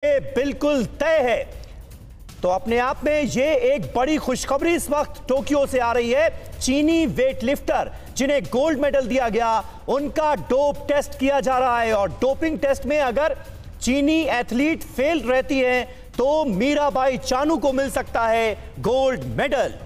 बिल्कुल तय है। तो अपने आप में ये एक बड़ी खुशखबरी इस वक्त टोक्यो से आ रही है। चीनी वेट लिफ्टर जिन्हें गोल्ड मेडल दिया गया, उनका डोप टेस्ट किया जा रहा है और डोपिंग टेस्ट में अगर चीनी एथलीट फेल रहती है तो मीराबाई चानू को मिल सकता है गोल्ड मेडल।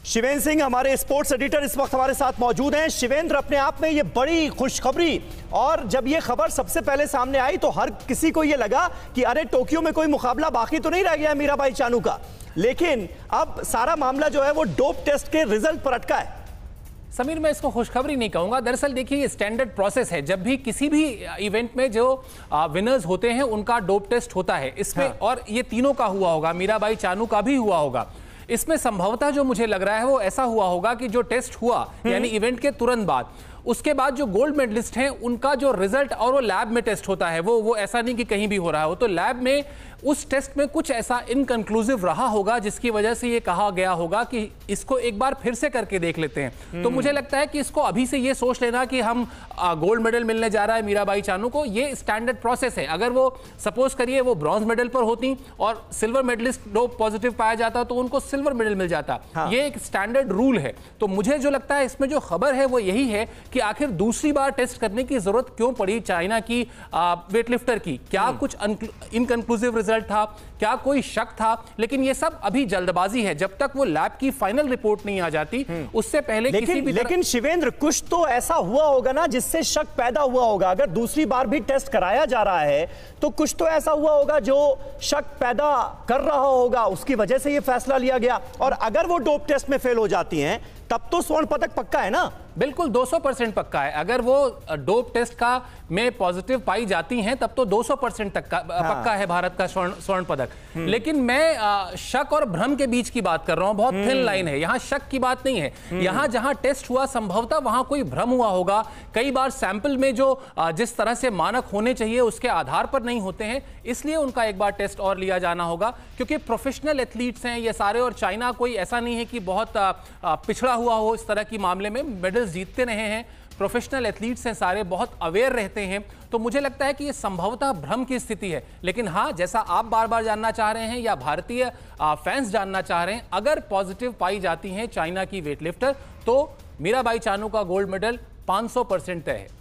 शिवेंद्र सिंह हमारे स्पोर्ट्स एडिटर इस वक्त हमारे साथ मौजूद हैं। शिवेंद्र, अपने आप में ये बड़ी खुशखबरी, और जब ये खबर सबसे पहले सामने आई तो हर किसी को ये लगा कि अरे टोक्यो में कोई मुकाबला बाकी तो नहीं रह गया मीराबाई चानू का, लेकिन अब सारा मामला जो है वो डोप टेस्ट के रिजल्ट पर अटका है। समीर, मैं इसको खुशखबरी नहीं कहूंगा। दरअसल देखिए, ये स्टैंडर्ड प्रोसेस है। जब भी किसी भी इवेंट में जो विनर्स होते हैं उनका डोप टेस्ट होता है इसमें। हाँ। और ये तीनों का हुआ होगा, मीराबाई चानू का भी हुआ होगा। इसमें संभवतः जो मुझे लग रहा है वो ऐसा हुआ होगा कि जो टेस्ट हुआ यानी इवेंट के तुरंत बाद, उसके बाद जो गोल्ड मेडलिस्ट हैं उनका जो रिजल्ट और वो लैब में टेस्ट होता है, वो ऐसा नहीं कि कहीं भी हो रहा हो, तो लैब में उस टेस्ट में कुछ ऐसा इनकंक्लूसिव रहा होगा जिसकी वजह से ये कहा गया होगा कि इसको एक बार फिर से करके देख लेते हैं। तो मुझे लगता है कि इसको अभी से ये सोच लेना कि हम गोल्ड मेडल मिलने जा रहा है मीराबाई चानू को, ये स्टैंडर्ड प्रोसेस है। अगर वो सपोज करिए वो ब्रॉन्ज मेडल पर होती और सिल्वर मेडलिस्ट डोप पॉजिटिव पाया जाता तो उनको सिल्वर मेडल मिल जाता। हाँ। ये एक स्टैंडर्ड रूल है। तो मुझे जो लगता है इसमें जो खबर है वो यही है कि आखिर दूसरी बार टेस्ट करने की जरूरत क्यों पड़ी चाइना की वेटलिफ्टर की। क्या कुछ इनकंक्लूसिव रिजल्ट था, क्या कोई शक था? लेकिन ये सब अभी जल्दबाजी है। जब तक वो लैब की फाइनल रिपोर्ट नहीं आ जाती उससे पहले किसी भी लेकिन शिवेंद्र, कुछ तो ऐसा हुआ होगा ना जिससे शक पैदा हुआ होगा। अगर दूसरी बार भी टेस्ट कराया जा रहा है तो कुछ तो ऐसा हुआ होगा जो शक पैदा कर रहा होगा, उसकी वजह से ये फैसला लिया गया। और अगर वो डोप टेस्ट में फेल हो जाती हैं तब तो स्वर्ण पदक पक्का है ना? बिल्कुल 200% पक्का है। अगर वो डोप टेस्ट का में पॉजिटिव पाई जाती हैं तब तो 200% तक का पक्का है भारत का स्वर्ण पदक। लेकिन मैं शक और भ्रम के बीच की बात कर रहा हूं। बहुत थिन लाइन है, यहां शक की बात नहीं है। यहां जहां टेस्ट हुआ संभवतः वहां कोई भ्रम हुआ होगा। कई बार सैंपल में जो जिस तरह से मानक होने चाहिए उसके आधार पर नहीं होते हैं, इसलिए उनका एक बार टेस्ट और लिया जाना होगा। क्योंकि प्रोफेशनल एथलीट्स हैं ये सारे, और चाइना कोई ऐसा नहीं है कि बहुत पिछड़ा हुआ हो इस तरह की मामले में, मेडल जीतते रहे हैं। प्रोफेशनल एथलीट्स हैं सारे, बहुत अवेयर रहते हैं। तो मुझे लगता है कि ये संभवतः भ्रम की स्थिति है। लेकिन हाँ, जैसा आप बार बार जानना चाह रहे हैं या भारतीय फैंस जानना चाह रहे हैं, अगर पॉजिटिव पाई जाती हैं चाइना की वेटलिफ्टर तो मीराबाई चानू का गोल्ड मेडल 500% तय है।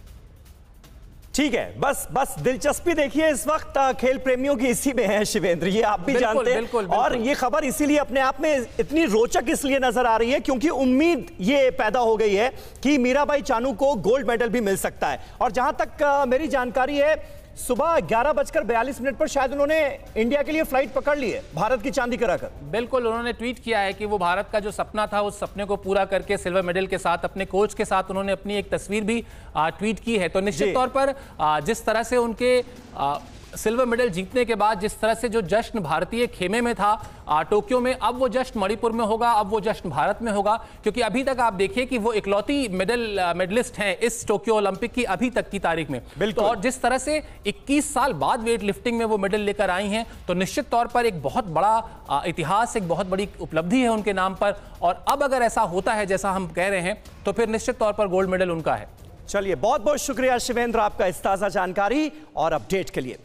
ठीक है, बस दिलचस्पी देखिए इस वक्त खेल प्रेमियों की इसी में है शिवेंद्र, ये आप भी जानते हैं। बिल्कुल। और ये खबर इसीलिए अपने आप में इतनी रोचक इसलिए नजर आ रही है क्योंकि उम्मीद ये पैदा हो गई है कि मीराबाई चानू को गोल्ड मेडल भी मिल सकता है। और जहां तक मेरी जानकारी है, सुबह 11:42 पर शायद उन्होंने इंडिया के लिए फ्लाइट पकड़ ली है, भारत की चांदी कराकर। बिल्कुल, उन्होंने ट्वीट किया है कि वो भारत का जो सपना था उस सपने को पूरा करके सिल्वर मेडल के साथ अपने कोच के साथ उन्होंने अपनी एक तस्वीर भी ट्वीट की है। तो निश्चित तौर पर जिस तरह से उनके सिल्वर मेडल जीतने के बाद जिस तरह से जो जश्न भारतीय खेमे में था टोक्यो में, अब वो जश्न मणिपुर में होगा, अब वो जश्न भारत में होगा। क्योंकि अभी तक आप देखिए कि वो इकलौती मेडलिस्ट हैं इस टोक्यो ओलंपिक की अभी तक की तारीख में। तो और जिस तरह से 21 साल बाद वेट लिफ्टिंग में वो मेडल लेकर आई हैं, तो निश्चित तौर पर एक बहुत बड़ा इतिहास, एक बहुत बड़ी उपलब्धि है उनके नाम पर। और अब अगर ऐसा होता है जैसा हम कह रहे हैं तो फिर निश्चित तौर पर गोल्ड मेडल उनका है। चलिए, बहुत बहुत शुक्रिया शिवेंद्र आपका इस ताजा जानकारी और अपडेट के लिए।